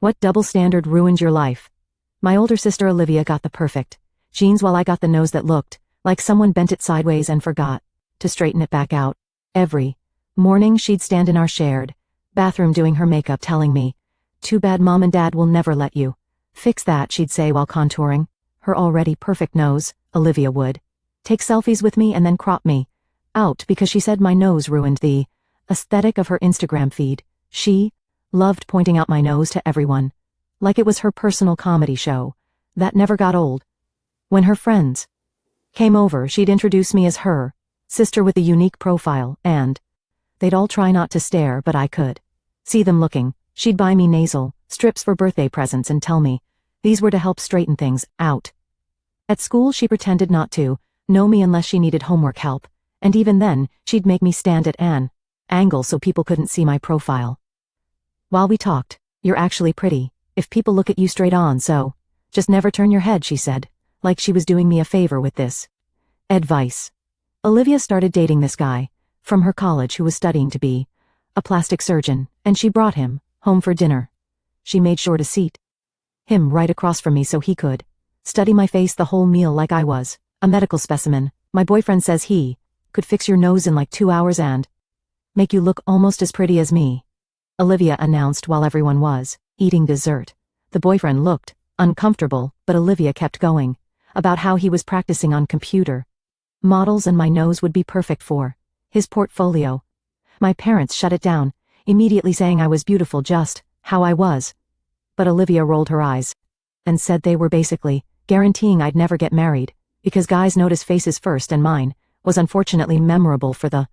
What double standard ruined your life? My older sister Olivia got the perfect jeans while I got the nose that looked like someone bent it sideways and forgot to straighten it back out. Every morning she'd stand in our shared bathroom doing her makeup telling me, "Too bad mom and dad will never let you fix that," she'd say while contouring her already perfect nose. Olivia would take selfies with me and then crop me out because she said my nose ruined the aesthetic of her Instagram feed. She loved pointing out my nose to everyone, like it was her personal comedy show. That never got old. When her friends came over, she'd introduce me as her sister with a unique profile, and they'd all try not to stare, but I could see them looking. She'd buy me nasal strips for birthday presents and tell me these were to help straighten things out. At school, she pretended not to know me unless she needed homework help, and even then, she'd make me stand at an angle so people couldn't see my profile. While we talked, "You're actually pretty if people look at you straight on, so just never turn your head," she said, like she was doing me a favor with this advice. Olivia started dating this guy from her college who was studying to be a plastic surgeon, and she brought him home for dinner. She made sure to seat him right across from me so he could study my face the whole meal like I was a medical specimen. "My boyfriend says he could fix your nose in like 2 hours and make you look almost as pretty as me," Olivia announced while everyone was eating dessert. The boyfriend looked uncomfortable, but Olivia kept going about how he was practicing on computer models and my nose would be perfect for his portfolio. My parents shut it down, immediately saying I was beautiful just how I was. But Olivia rolled her eyes and said they were basically guaranteeing I'd never get married because guys notice faces first, and mine was unfortunately memorable for the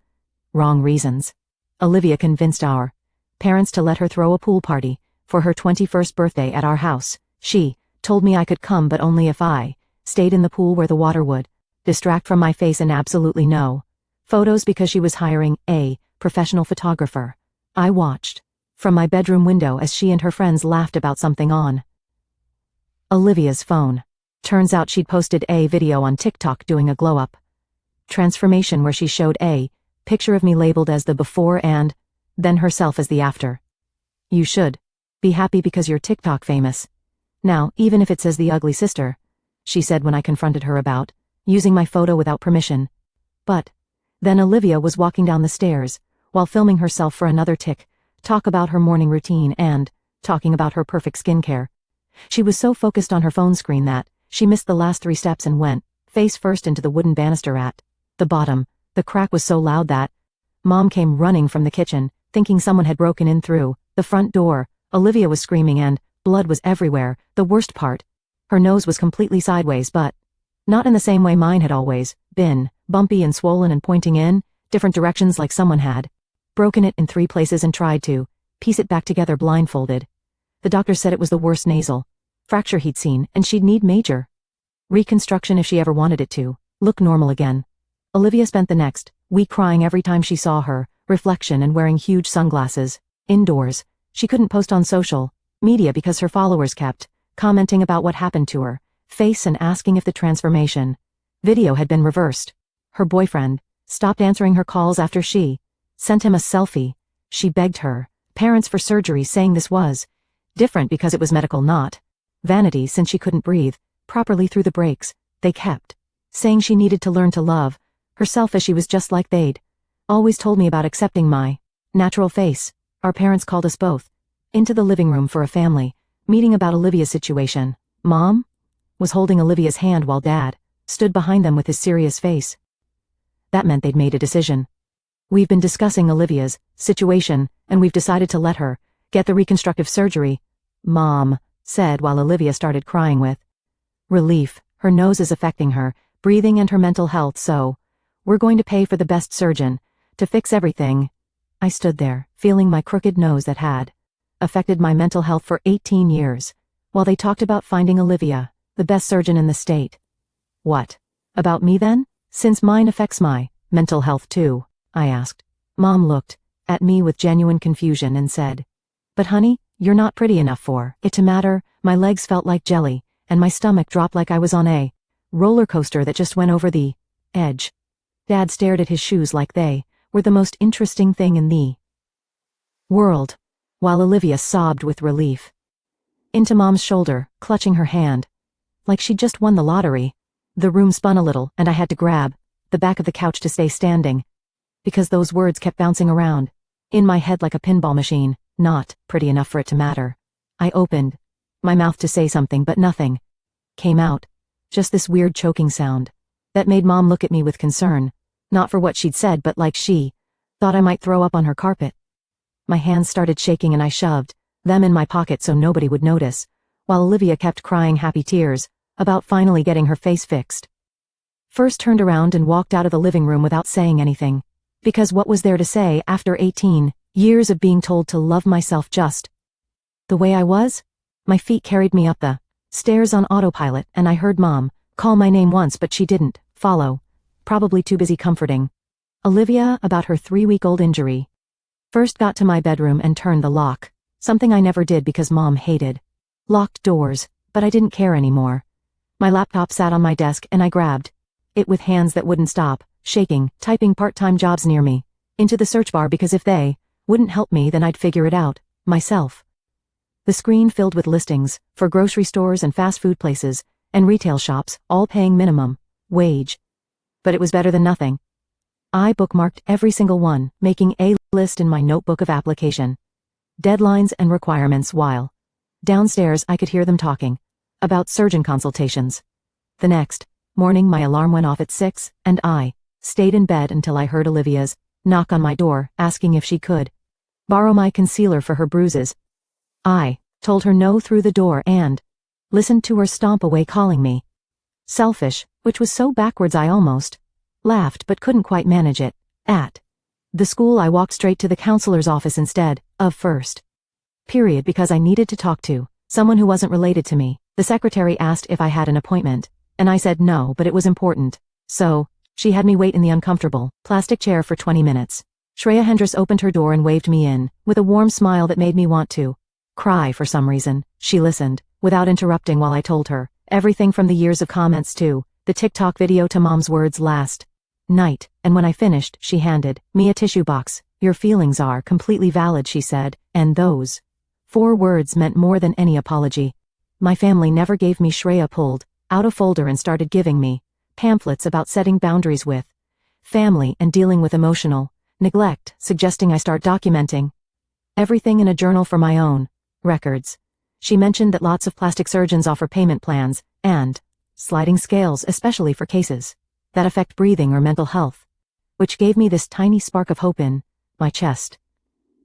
wrong reasons. Olivia convinced our parents to let her throw a pool party for her 21st birthday at our house. She told me I could come but only if I stayed in the pool where the water would distract from my face and absolutely no photos because she was hiring a professional photographer. I watched from my bedroom window as she and her friends laughed about something on Olivia's phone. Turns out she'd posted a video on TikTok doing a glow-up transformation where she showed a picture of me labeled as the before and then herself as the after. "You should be happy because you're TikTok famous now, even if it says the ugly sister," she said when I confronted her about using my photo without permission. But then Olivia was walking down the stairs while filming herself for another TikTok about her morning routine and talking about her perfect skincare. She was so focused on her phone screen that she missed the last 3 steps and went face first into the wooden banister at the bottom. The crack was so loud that Mom came running from the kitchen, thinking someone had broken in through the front door. Olivia was screaming and blood was everywhere. The worst part, her nose was completely sideways, but not in the same way mine had always been, bumpy and swollen and pointing in different directions like someone had broken it in 3 places and tried to piece it back together blindfolded. The doctor said it was the worst nasal fracture he'd seen, and she'd need major reconstruction if she ever wanted it to look normal again. Olivia spent the next week crying every time she saw her reflection and wearing huge sunglasses indoors. She couldn't post on social media because her followers kept commenting about what happened to her face and asking if the transformation video had been reversed. Her boyfriend stopped answering her calls after she sent him a selfie. She begged her parents for surgery, saying this was different because it was medical, not vanity, since she couldn't breathe properly through the breaks. They kept saying she needed to learn to love herself as she was, just like they'd always told me about accepting my natural face. Our parents called us both into the living room for a family meeting about Olivia's situation. Mom was holding Olivia's hand while Dad stood behind them with his serious face. That meant they'd made a decision. "We've been discussing Olivia's situation, and we've decided to let her get the reconstructive surgery," Mom said while Olivia started crying with relief. "Her nose is affecting her breathing and her mental health, so we're going to pay for the best surgeon to fix everything." I stood there, feeling my crooked nose that had affected my mental health for 18 years, while they talked about finding Olivia the best surgeon in the state. "What about me then? Since mine affects my mental health too?" I asked. Mom looked at me with genuine confusion and said, "But honey, you're not pretty enough for it to matter." My legs felt like jelly, and my stomach dropped like I was on a roller coaster that just went over the edge. Dad stared at his shoes like they were the most interesting thing in the world, while Olivia sobbed with relief. into Mom's shoulder, clutching her hand. Like she'd just won the lottery. The room spun a little, and I had to grab the back of the couch to stay standing. Because those words kept bouncing around in my head like a pinball machine, not pretty enough for it to matter. I opened my mouth to say something, but nothing came out. Just this weird choking sound that made Mom look at me with concern, not for what she'd said, but like she thought I might throw up on her carpet. My hands started shaking and I shoved them in my pocket so nobody would notice, while Olivia kept crying happy tears about finally getting her face fixed. First turned around and walked out of the living room without saying anything, because what was there to say after 18 years of being told to love myself just the way I was? My feet carried me up the stairs on autopilot, and I heard Mom call my name once, but she didn't follow, probably too busy comforting Olivia about her 3-week-old injury. First got to my bedroom and turned the lock, something I never did because Mom hated locked doors, but I didn't care anymore. My laptop sat on my desk and I grabbed it with hands that wouldn't stop shaking, typing part-time jobs near me into the search bar, because if they wouldn't help me, then I'd figure it out myself. The screen filled with listings for grocery stores and fast food places and retail shops, all paying minimum wage. But it was better than nothing. I bookmarked every single one, making a list in my notebook of application deadlines and requirements, while downstairs I could hear them talking about surgeon consultations. The next morning my alarm went off at 6, and I stayed in bed until I heard Olivia's knock on my door, asking if she could borrow my concealer for her bruises. I told her no through the door and listened to her stomp away, calling me selfish, which was so backwards I almost laughed but couldn't quite manage it. At the school I walked straight to the counselor's office instead of first period because I needed to talk to someone who wasn't related to me. The secretary asked if I had an appointment, and I said no, but it was important. So she had me wait in the uncomfortable plastic chair for 20 minutes. Shreya Hendris opened her door and waved me in, with a warm smile that made me want to cry for some reason. She listened, without interrupting, while I told her everything from the years of comments to the TikTok video to Mom's words last night, and when I finished, she handed me a tissue box. "Your feelings are completely valid," she said, and those 4 words meant more than any apology. My family never gave me. Shreya pulled out a folder and started giving me pamphlets about setting boundaries with family and dealing with emotional neglect, suggesting I start documenting everything in a journal for my own records. She mentioned that lots of plastic surgeons offer payment plans and sliding scales, especially for cases that affect breathing or mental health, which gave me this tiny spark of hope in my chest.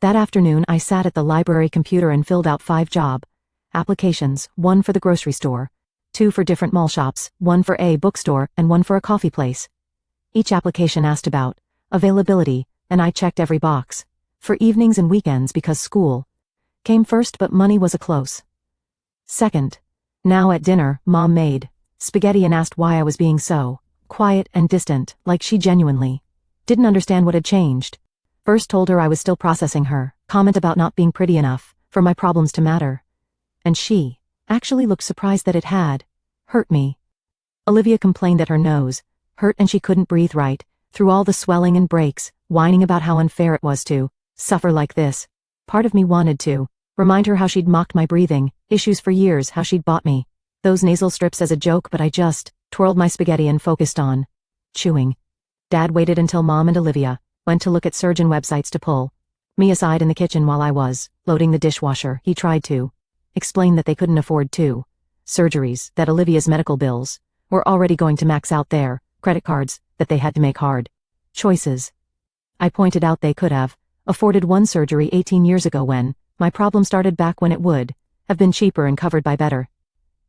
That afternoon I sat at the library computer and filled out 5 job applications, 1 for the grocery store, 2 for different mall shops, 1 for a bookstore, and 1 for a coffee place. Each application asked about availability, and I checked every box for evenings and weekends because school came first, but money was a close second. Now at dinner, Mom made spaghetti and asked why I was being so quiet and distant, like she genuinely didn't understand what had changed. First told her I was still processing her comment about not being pretty enough for my problems to matter, and she actually looked surprised that it had hurt me. Olivia complained that her nose hurt and she couldn't breathe right through all the swelling and breaks, whining about how unfair it was to suffer like this. Part of me wanted to remind her how she'd mocked my breathing issues for years, how she'd bought me those nasal strips as a joke, but I just twirled my spaghetti and focused on chewing. Dad waited until Mom and Olivia went to look at surgeon websites to pull me aside in the kitchen while I was loading the dishwasher. He tried to explain that they couldn't afford 2 surgeries, that Olivia's medical bills were already going to max out their credit cards, that they had to make hard choices. I pointed out they could have afforded 1 surgery 18 years ago when my problem started, back when it would have been cheaper and covered by better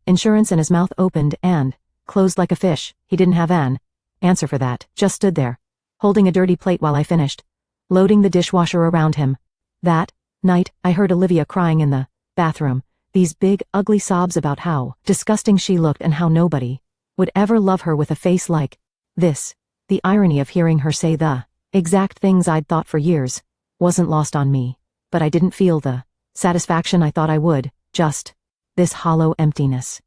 insurance, and his mouth opened and closed like a fish. He didn't have an answer for that, just stood there, holding a dirty plate while I finished loading the dishwasher around him. That night, I heard Olivia crying in the bathroom, these big, ugly sobs about how disgusting she looked and how nobody would ever love her with a face like this. The irony of hearing her say the exact things I'd thought for years wasn't lost on me, but I didn't feel the satisfaction I thought I would, just this hollow emptiness.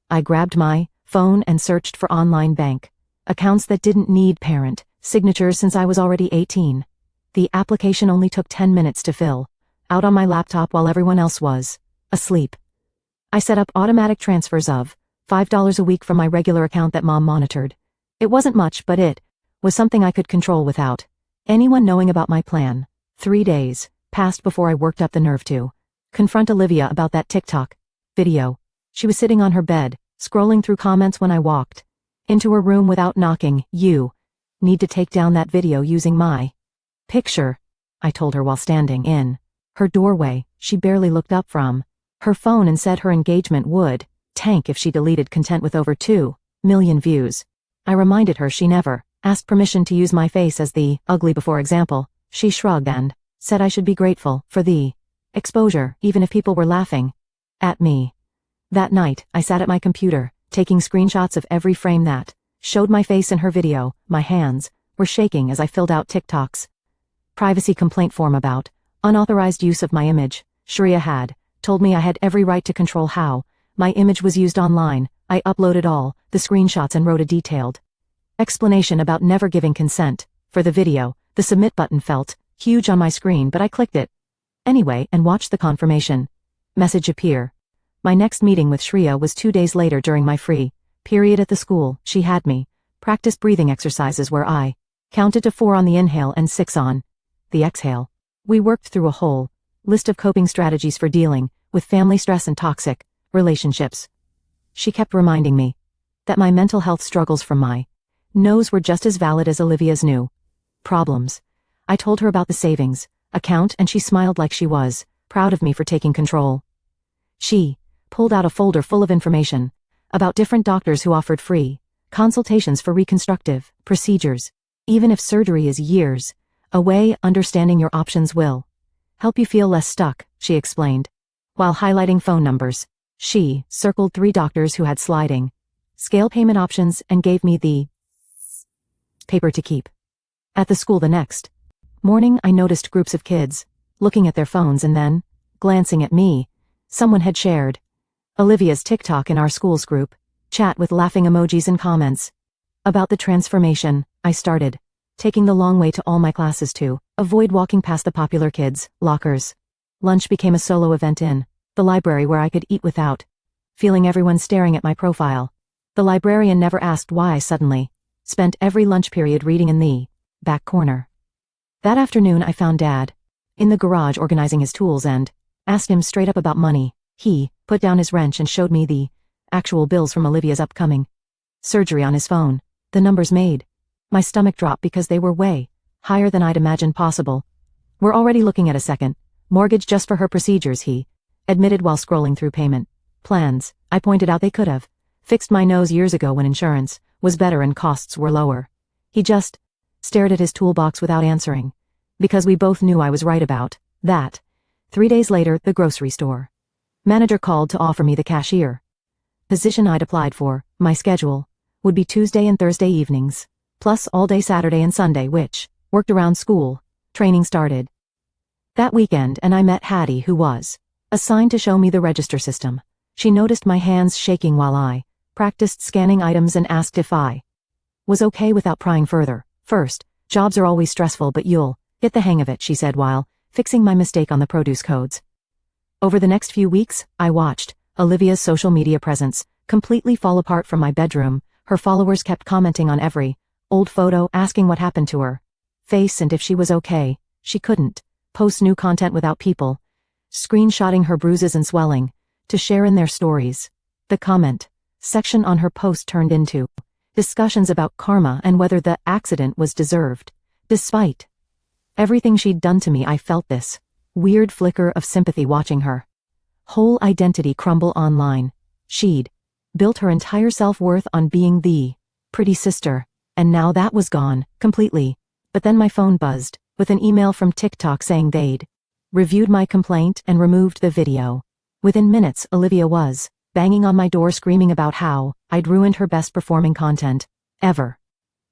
I grabbed my phone and searched for online bank accounts that didn't need parent signatures since I was already 18. The application only took 10 minutes to fill out on my laptop while everyone else was asleep. I set up automatic transfers of $5 a week from my regular account that Mom monitored. It wasn't much, but it was something I could control without anyone knowing about my plan. 3 days passed before I worked up the nerve to confront Olivia about that TikTok video. She was sitting on her bed, scrolling through comments when I walked into her room without knocking. "You need to take down that video using my picture," I told her while standing in her doorway. She barely looked up from her phone and said her engagement would tank if she deleted content with over 2 million views. I reminded her she never asked permission to use my face as the ugly before example. She shrugged and said I should be grateful for the exposure, even if people were laughing at me. That night, I sat at my computer, taking screenshots of every frame that showed my face in her video. My hands were shaking as I filled out TikTok's privacy complaint form about unauthorized use of my image. Sharia had told me I had every right to control how my image was used online. I uploaded all the screenshots and wrote a detailed explanation about never giving consent for the video. The submit button felt huge on my screen, but I clicked it anyway and watched the confirmation message appear. My next meeting with Shreya was 2 days later during my free period at the school. She had me practice breathing exercises where I counted to 4 on the inhale and 6 on the exhale. We worked through a whole list of coping strategies for dealing with family stress and toxic relationships. She kept reminding me that my mental health struggles from my nose were just as valid as Olivia's new problems. I told her about the savings account and she smiled like she was proud of me for taking control. She pulled out a folder full of information about different doctors who offered free consultations for reconstructive procedures. Even if surgery is years away, understanding your options will help you feel less stuck, she explained. While highlighting phone numbers, she circled 3 doctors who had sliding scale payment options and gave me the paper to keep. At the school the next morning, I noticed groups of kids looking at their phones and then glancing at me. Someone had shared Olivia's TikTok in our school's group chat with laughing emojis and comments about the transformation. I started taking the long way to all my classes to avoid walking past the popular kids' lockers. Lunch became a solo event in the library where I could eat without feeling everyone staring at my profile. The librarian never asked why I suddenly spent every lunch period reading in the back corner. That afternoon I found Dad in the garage organizing his tools and asked him straight up about money. He put down his wrench and showed me the actual bills from Olivia's upcoming surgery on his phone. The numbers made my stomach drop because they were way higher than I'd imagined possible. "We're already looking at a second mortgage just for her procedures," he admitted while scrolling through payment plans. I pointed out they could have fixed my nose years ago when insurance was better and costs were lower. He just stared at his toolbox without answering, because we both knew I was right about that. 3 days later, the grocery store manager called to offer me the cashier position I'd applied for. My schedule would be Tuesday and Thursday evenings, plus all day Saturday and Sunday, which worked around school. Training started that weekend and I met Hattie, who was assigned to show me the register system. She noticed my hands shaking while I practiced scanning items and asked if I was okay without prying further. "First, jobs are always stressful, but you'll get the hang of it," she said while fixing my mistake on the produce codes. Over the next few weeks, I watched Olivia's social media presence completely fall apart from my bedroom. Her followers kept commenting on every old photo, asking what happened to her face and if she was okay. She couldn't post new content without people screenshotting her bruises and swelling to share in their stories. The comment section on her post turned into discussions about karma and whether the accident was deserved. Despite everything she'd done to me, I felt this weird flicker of sympathy watching her whole identity crumble online. She'd built her entire self-worth on being the pretty sister, and now that was gone completely. But then my phone buzzed with an email from TikTok saying they'd reviewed my complaint and removed the video. Within minutes, Olivia was banging on my door screaming about how I'd ruined her best performing content ever.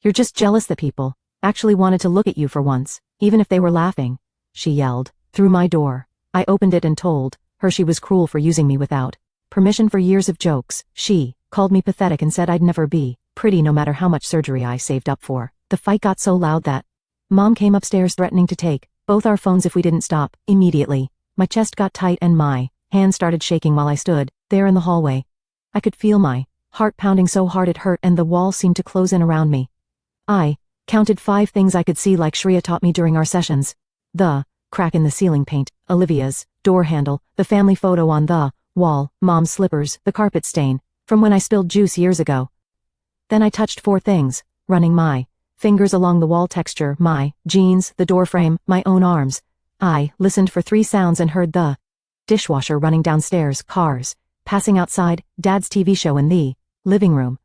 "You're just jealous that people actually wanted to look at you for once, even if they were laughing," she yelled through my door. I opened it and told her she was cruel for using me without permission for years of jokes. She called me pathetic and said I'd never be pretty no matter how much surgery I saved up for. The fight got so loud that Mom came upstairs threatening to take both our phones if we didn't stop immediately. My chest got tight and my hands started shaking while I stood there in the hallway. I could feel my heart pounding so hard it hurt and the wall seemed to close in around me. I counted 5 things I could see like Shreya taught me during our sessions. The crack in the ceiling paint, Olivia's door handle, the family photo on the wall, Mom's slippers, the carpet stain, from when I spilled juice years ago. Then I touched 4 things, running my fingers along the wall texture, my jeans, the door frame, my own arms. I listened for 3 sounds and heard the dishwasher running downstairs, cars passing outside, Dad's TV show in the living room.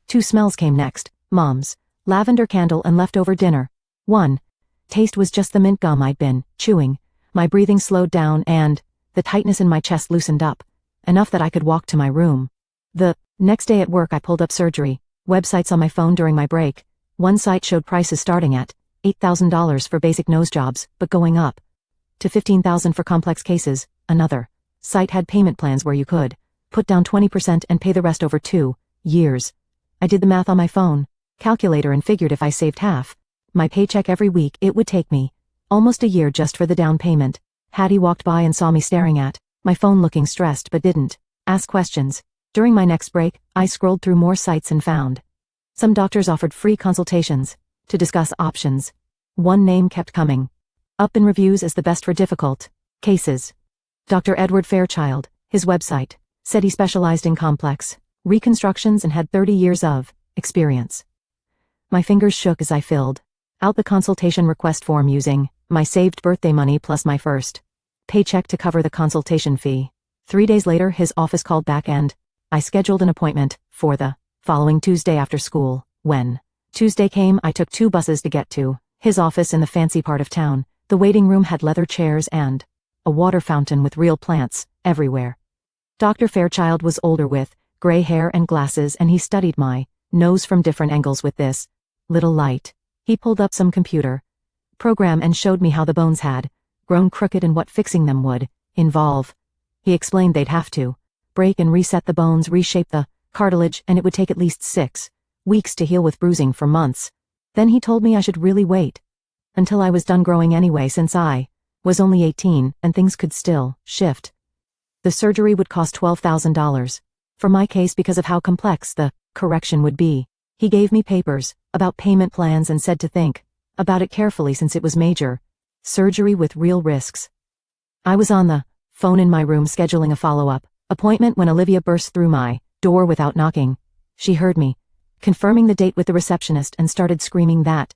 2 smells came next, Mom's lavender candle and leftover dinner. 1 taste was just the mint gum I'd been chewing. My breathing slowed down and the tightness in my chest loosened up, enough that I could walk to my room. The next day at work I pulled up surgery websites on my phone during my break. One site showed prices starting at $8,000 for basic nose jobs, but going up to $15,000 for complex cases. Another site had payment plans where you could put down 20% and pay the rest over 2 years. I did the math on my phone calculator and figured if I saved half my paycheck every week, it would take me almost a year just for the down payment. Hattie walked by and saw me staring at my phone looking stressed but didn't ask questions. During my next break, I scrolled through more sites and found some doctors offered free consultations to discuss options. One name kept coming up in reviews as the best for difficult cases. Dr. Edward Fairchild. His website said he specialized in complex reconstructions and had 30 years of experience. My fingers shook as I filled out the consultation request form using my saved birthday money plus my first paycheck to cover the consultation fee. 3 days later, his office called back and I scheduled an appointment for the following Tuesday after school. When Tuesday came, I took 2 buses to get to his office in the fancy part of town. The waiting room had leather chairs and a water fountain with real plants everywhere. Dr. Fairchild was older with gray hair and glasses, and he studied my nose from different angles with this little light. He pulled up some computer program and showed me how the bones had grown crooked and what fixing them would involve. He explained they'd have to break and reset the bones, reshape the cartilage, and it would take at least 6 weeks to heal with bruising for months. Then he told me I should really wait until I was done growing anyway, since I was only 18 and things could still shift. The surgery would cost $12,000 for my case because of how complex the correction would be. He gave me papers about payment plans and said to think about it carefully since it was major surgery with real risks. I was on the phone in my room scheduling a follow-up appointment when Olivia burst through my door without knocking. She heard me confirming the date with the receptionist and started screaming that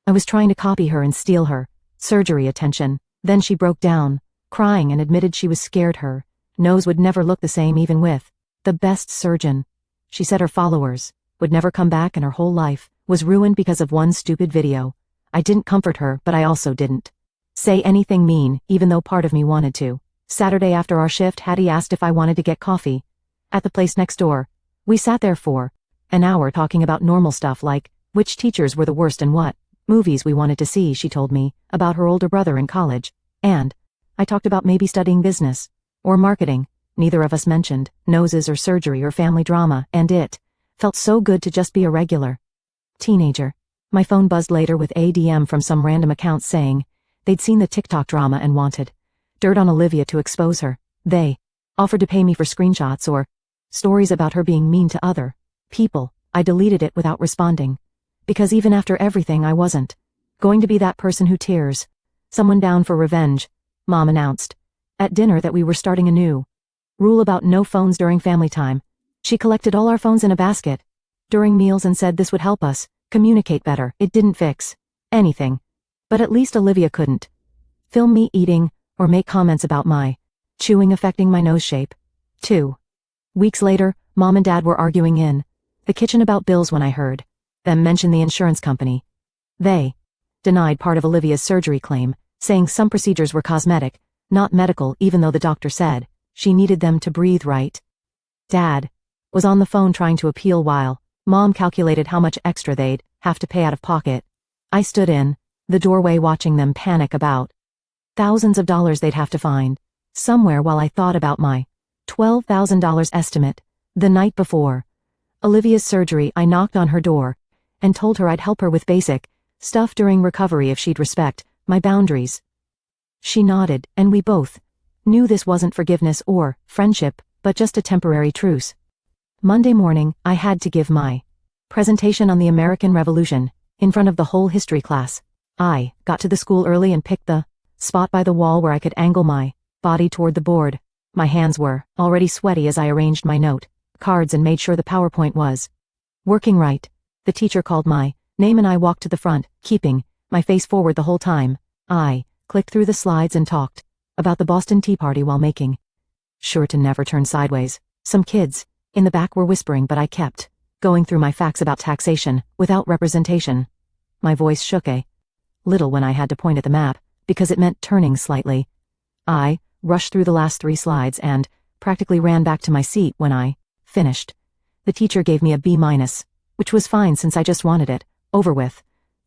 I was trying to copy her and steal her surgery attention. Then she broke down, crying, and admitted she was scared her nose would never look the same even with the best surgeon. She said her followers would never come back and her whole life was ruined because of one stupid video. I didn't comfort her, but I also didn't say anything mean, even though part of me wanted to. Saturday after our shift, Hattie asked if I wanted to get coffee at the place next door. We sat there for an hour talking about normal stuff like which teachers were the worst and what movies we wanted to see. She told me about her older brother in college, and I talked about maybe studying business or marketing. Neither of us mentioned noses or surgery or family drama, and it felt so good to just be a regular teenager. My phone buzzed later with a DM from some random account saying they'd seen the TikTok drama and wanted dirt on Olivia to expose her. They offered to pay me for screenshots or stories about her being mean to other people. I deleted it without responding, because even after everything I wasn't going to be that person who tears someone down for revenge. Mom announced at dinner that we were starting a new rule about no phones during family time. She collected all our phones in a basket during meals and said this would help us communicate better. It didn't fix anything, but at least Olivia couldn't film me eating or make comments about my chewing affecting my nose shape. 2 weeks later, Mom and Dad were arguing in the kitchen about bills when I heard them mention the insurance company. They denied part of Olivia's surgery claim, saying some procedures were cosmetic, not medical, even though the doctor said she needed them to breathe right. Dad was on the phone trying to appeal while Mom calculated how much extra they'd have to pay out of pocket. I stood in the doorway watching them panic about thousands of dollars they'd have to find somewhere while I thought about my $12,000 estimate. The night before Olivia's surgery, I knocked on her door and told her I'd help her with basic stuff during recovery if she'd respect my boundaries. She nodded, and we both knew this wasn't forgiveness or friendship, but just a temporary truce. Monday morning, I had to give my presentation on the American Revolution, in front of the whole history class. I got to the school early and picked the spot by the wall where I could angle my body toward the board. My hands were already sweaty as I arranged my note cards and made sure the PowerPoint was working right. The teacher called my name and I walked to the front, keeping my face forward the whole time. I clicked through the slides and talked about the Boston Tea Party while making sure to never turn sideways. Some kids in the back were whispering, but I kept going through my facts about taxation without representation. My voice shook a little when I had to point at the map, because it meant turning slightly. I rushed through the last 3 slides and practically ran back to my seat when I finished. The teacher gave me a B-, which was fine since I just wanted it over with.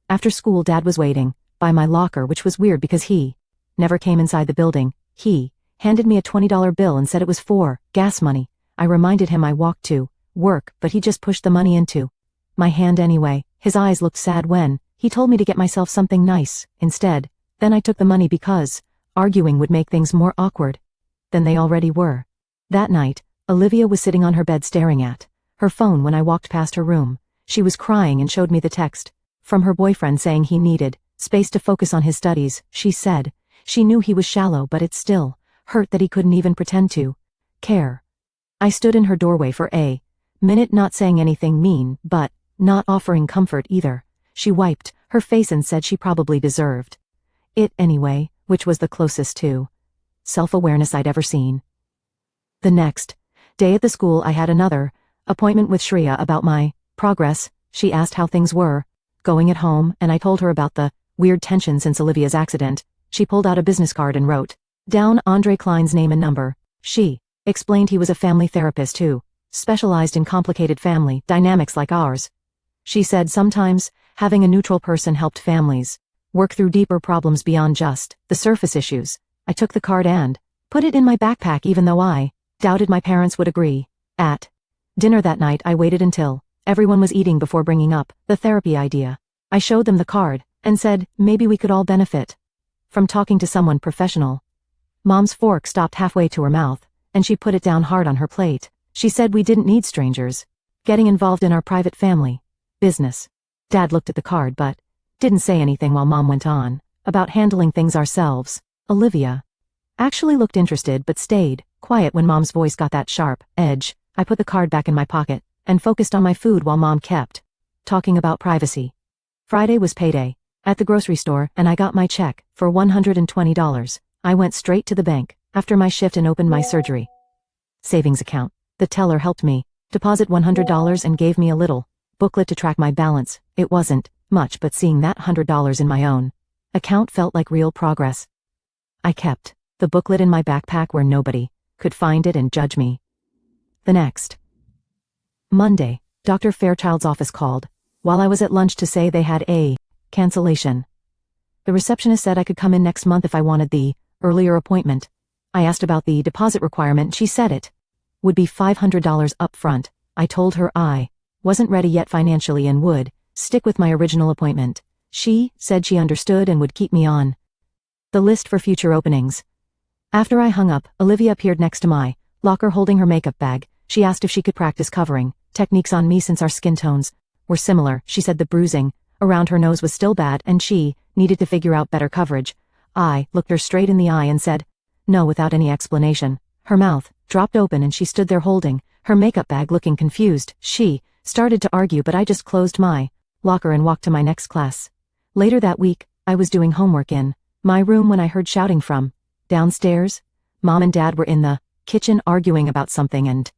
After school, Dad was waiting by my locker, which was weird because he never came inside the building. He handed me a $20 bill and said it was for gas money. I reminded him I walked to work, but he just pushed the money into my hand anyway. His eyes looked sad when he told me to get myself something nice instead. Then I took the money because arguing would make things more awkward than they already were. That night, Olivia was sitting on her bed staring at her phone when I walked past her room. She was crying and showed me the text from her boyfriend saying he needed space to focus on his studies. She said she knew he was shallow, but it still hurt that he couldn't even pretend to care. I stood in her doorway for a minute, not saying anything mean, but not offering comfort either. She wiped her face and said she probably deserved it anyway, which was the closest to self-awareness I'd ever seen. The next day at the school, I had another appointment with Shreya about my progress. She asked how things were going at home, and I told her about the weird tension since Olivia's accident. She pulled out a business card and wrote down Andre Klein's name and number. She explained he was a family therapist who specialized in complicated family dynamics like ours. She said sometimes having a neutral person helped families work through deeper problems beyond just the surface issues. I took the card and put it in my backpack, even though I doubted my parents would agree. At dinner that night, I waited until everyone was eating before bringing up the therapy idea. I showed them the card and said maybe we could all benefit from talking to someone professional. Mom's fork stopped halfway to her mouth, and she put it down hard on her plate. She said we didn't need strangers getting involved in our private family business. Dad looked at the card but didn't say anything while Mom went on about handling things ourselves. Olivia actually looked interested but stayed quiet when Mom's voice got that sharp edge. I put the card back in my pocket and focused on my food while Mom kept talking about privacy. Friday was payday at the grocery store, and I got my check for $120. I went straight to the bank after my shift and opened my surgery savings account. The teller helped me deposit $100 and gave me a little booklet to track my balance. It wasn't much, but seeing that $100 in my own account felt like real progress. I kept the booklet in my backpack where nobody could find it and judge me. The next Monday, Dr. Fairchild's office called while I was at lunch to say they had a cancellation. The receptionist said I could come in next month if I wanted the earlier appointment. I asked about the deposit requirement. She said it would be $500 up front. I told her I wasn't ready yet financially and would stick with my original appointment. She said she understood and would keep me on the list for future openings. After I hung up, Olivia appeared next to my locker holding her makeup bag. She asked if she could practice covering techniques on me since our skin tones were similar. She said the bruising around her nose was still bad and she needed to figure out better coverage. I looked her straight in the eye and said no without any explanation. Her mouth dropped open and she stood there holding her makeup bag, looking confused. She started to argue, but I just closed my locker and walked to my next class. Later that week, I was doing homework in my room when I heard shouting from downstairs. Mom and Dad were in the kitchen arguing about something, and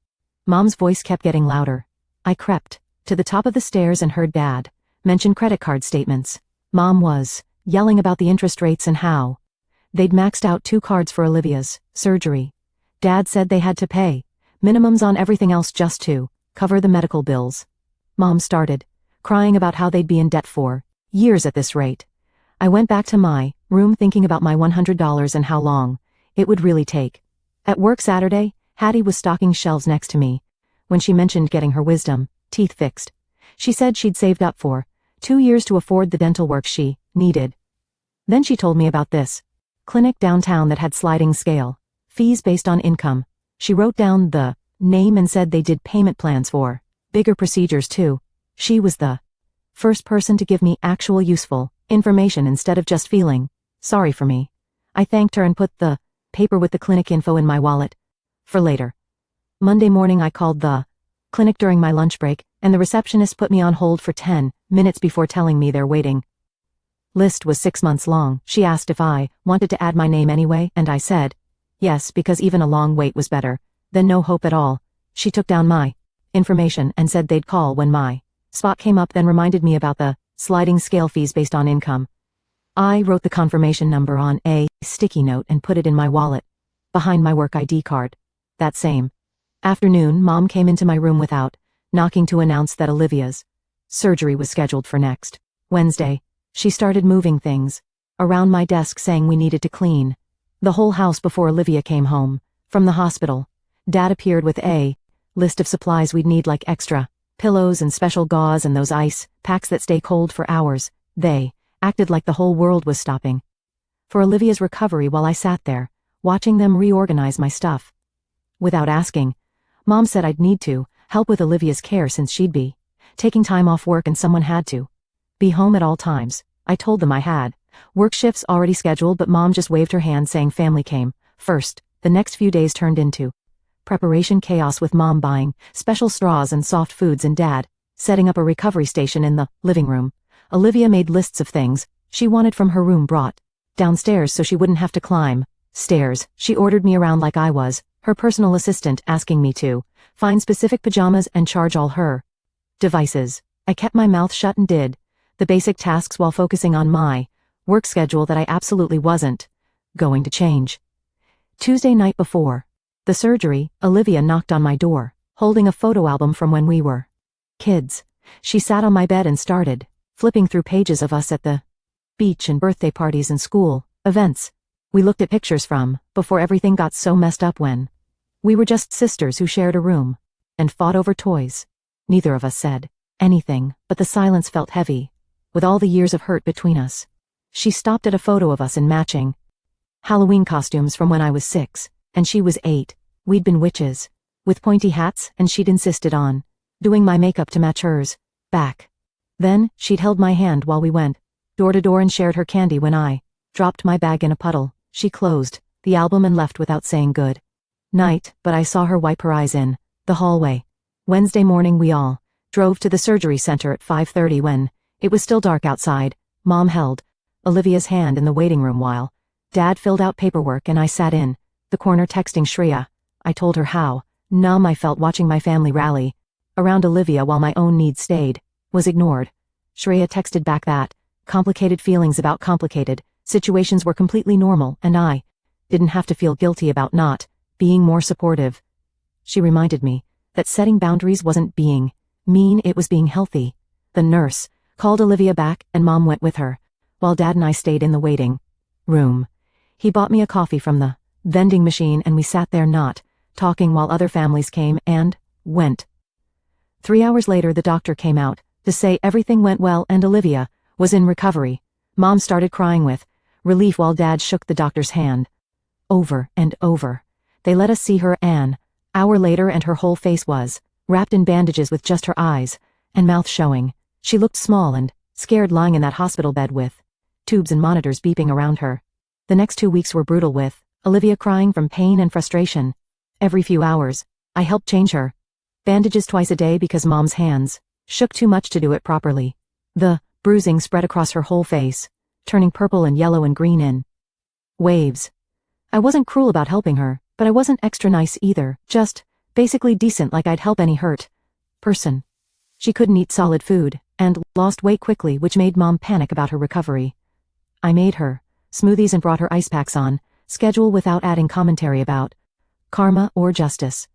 Mom's voice kept getting louder. I crept to the top of the stairs and heard Dad mention credit card statements. Mom was yelling about the interest rates and how they'd maxed out 2 cards for Olivia's surgery. Dad said they had to pay minimums on everything else just to cover the medical bills. Mom started crying about how they'd be in debt for years at this rate. I went back to my room thinking about my $100 and how long it would really take. At work Saturday, Hattie was stocking shelves next to me when she mentioned getting her wisdom teeth fixed. She said she'd saved up for 2 years to afford the dental work she needed. Then she told me about this clinic downtown that had sliding scale fees based on income. She wrote down the name and said they did payment plans for bigger procedures too. She was the first person to give me actual useful information instead of just feeling sorry for me. I thanked her and put the paper with the clinic info in my wallet for later. Monday morning I called the clinic during my lunch break, and the receptionist put me on hold for 10 minutes before telling me their waiting list was 6 months long. She asked if I wanted to add my name anyway, and I said yes, because even a long wait was better than no hope at all. She took down my information and said they'd call when my spot came up, then reminded me about the sliding scale fees based on income. I wrote the confirmation number on a sticky note and put it in my wallet behind my work ID card. That same afternoon, Mom came into my room without knocking to announce that Olivia's surgery was scheduled for next Wednesday. She started moving things around my desk, saying we needed to clean the whole house before Olivia came home from the hospital. Dad appeared with a list of supplies we'd need, like extra pillows and special gauze and those ice packs that stay cold for hours. They acted like the whole world was stopping for Olivia's recovery while I sat there, watching them reorganize my stuff. Without asking, Mom said I'd need to help with Olivia's care since she'd be taking time off work and someone had to be home at all times. I told them I had work shifts already scheduled, but Mom just waved her hand saying family came first. The next few days turned into preparation chaos, with Mom buying special straws and soft foods and Dad setting up a recovery station in the living room. Olivia made lists of things she wanted from her room brought downstairs so she wouldn't have to climb stairs. She ordered me around like I was her personal assistant, asking me to find specific pajamas and charge all her devices. I kept my mouth shut and did the basic tasks while focusing on my work schedule that I absolutely wasn't going to change. Tuesday night before the surgery, Olivia knocked on my door, holding a photo album from when we were kids. She sat on my bed and started flipping through pages of us at the beach and birthday parties and school events we looked at pictures from before everything got so messed up, when we were just sisters who shared a room and fought over toys. Neither of us said anything, but the silence felt heavy with all the years of hurt between us. She stopped at a photo of us in matching Halloween costumes from when I was 6 and she was 8. We'd been witches with pointy hats, and she'd insisted on doing my makeup to match hers. Back then, she'd held my hand while we went door to door and shared her candy. When I dropped my bag in a puddle, she closed the album and left without saying good night, but I saw her wipe her eyes in the hallway. Wednesday morning we all drove to the surgery center at 5:30 when it was still dark outside. Mom held Olivia's hand in the waiting room while Dad filled out paperwork, and I sat in the corner texting Shreya. I told her how numb I felt watching my family rally around Olivia while my own needs was ignored. Shreya texted back that complicated feelings about complicated situations were completely normal, and I didn't have to feel guilty about not being more supportive. She reminded me that setting boundaries wasn't being mean, it was being healthy. The nurse called Olivia back, and Mom went with her, while Dad and I stayed in the waiting room. He bought me a coffee from the vending machine, and we sat there not talking while other families came and went. 3 hours later, the doctor came out to say everything went well and Olivia was in recovery. Mom started crying with relief while Dad shook the doctor's hand over and over. They let us see her an hour later, and her whole face was wrapped in bandages with just her eyes and mouth showing. She looked small and scared lying in that hospital bed with tubes and monitors beeping around her. The next 2 weeks were brutal, with Olivia crying from pain and frustration every few hours. I helped change her bandages twice a day because Mom's hands shook too much to do it properly. The bruising spread across her whole face, turning purple and yellow and green in waves. I wasn't cruel about helping her, but I wasn't extra nice either, just basically decent, like I'd help any hurt person. She couldn't eat solid food and lost weight quickly, which made Mom panic about her recovery. I made her smoothies and brought her ice packs on schedule without adding commentary about karma or justice.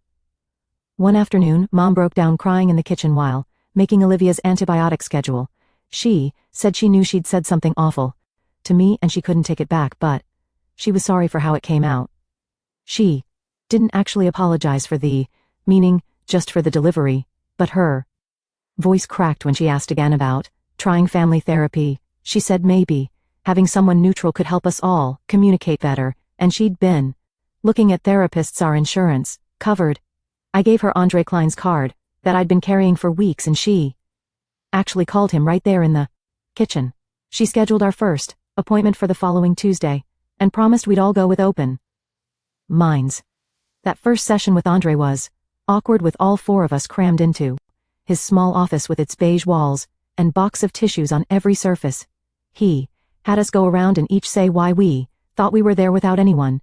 One afternoon, Mom broke down crying in the kitchen while making Olivia's antibiotic schedule. She said she knew she'd said something awful to me and she couldn't take it back, but she was sorry for how it came out. She didn't actually apologize for the meaning, just for the delivery, but her voice cracked when she asked again about trying family therapy. She said maybe having someone neutral could help us all communicate better, and she'd been looking at therapists our insurance covered. I gave her Andre Klein's card, that I'd been carrying for weeks, and she actually called him right there in the kitchen. She scheduled our first appointment for the following Tuesday, and promised we'd all go with open minds. That first session with Andre was awkward, with all four of us crammed into his small office with its beige walls and box of tissues on every surface. He had us go around and each say why we thought we were there without anyone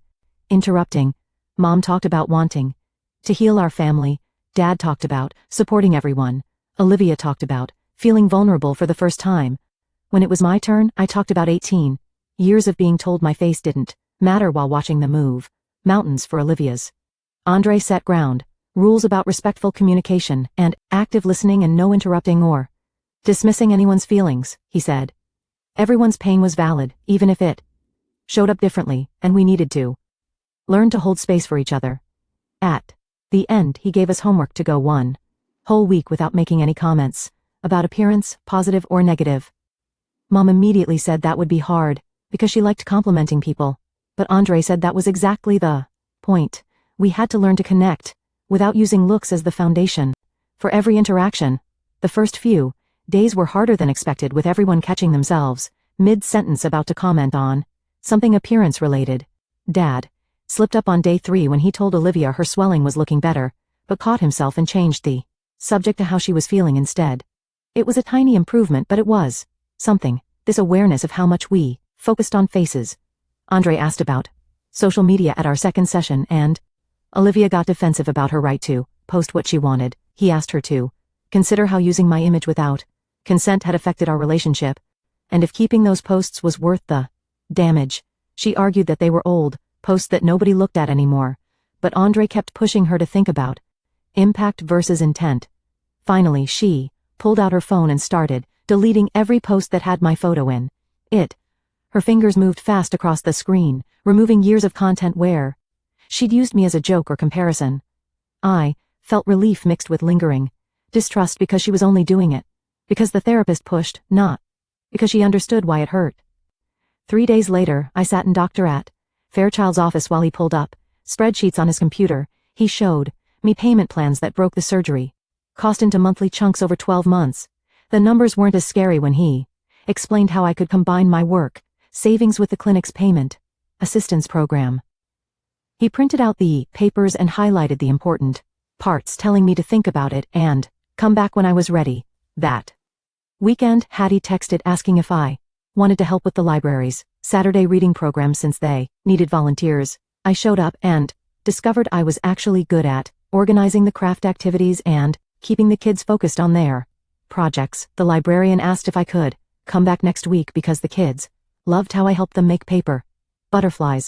interrupting. Mom talked about wanting to heal our family. Dad talked about supporting everyone. Olivia talked about feeling vulnerable for the first time. When it was my turn, I talked about 18 years of being told my face didn't matter while watching them move mountains for Olivia's. Andre set ground rules about respectful communication and active listening and no interrupting or dismissing anyone's feelings, he said. Everyone's pain was valid, even if it showed up differently, and we needed to learn to hold space for each other. At the end, he gave us homework to go one whole week without making any comments about appearance, positive or negative. Mom immediately said that would be hard, because she liked complimenting people, but Andre said that was exactly the point. We had to learn to connect, without using looks as the foundation for every interaction. The first few days were harder than expected, with everyone catching themselves mid-sentence about to comment on something appearance-related. Dad slipped up on day 3 when he told Olivia her swelling was looking better, but caught himself and changed the subject to how she was feeling instead. It was a tiny improvement, but it was something. This awareness of how much we focused on faces. Andre asked about social media at our second session, and Olivia got defensive about her right to post what she wanted. He asked her to consider how using my image without consent had affected our relationship, and if keeping those posts was worth the damage. She argued that they were old posts that nobody looked at anymore, but Andre kept pushing her to think about impact versus intent. Finally, she pulled out her phone and started deleting every post that had my photo in it. Her fingers moved fast across the screen, removing years of content where she'd used me as a joke or comparison. I felt relief mixed with lingering distrust, because she was only doing it because the therapist pushed, not because she understood why it hurt. 3 days later, I sat in Dr. Fairchild's office while he pulled up spreadsheets on his computer. He showed me payment plans that broke the surgery cost into monthly chunks over 12 months. The numbers weren't as scary when he explained how I could combine my work savings with the clinic's payment assistance program. He printed out the papers and highlighted the important parts, telling me to think about it and come back when I was ready. That weekend, Hattie texted asking if I wanted to help with the library's Saturday reading program since they needed volunteers. I showed up and discovered I was actually good at organizing the craft activities and keeping the kids focused on their projects. The librarian asked if I could come back next week because the kids loved how I helped them make paper butterflies.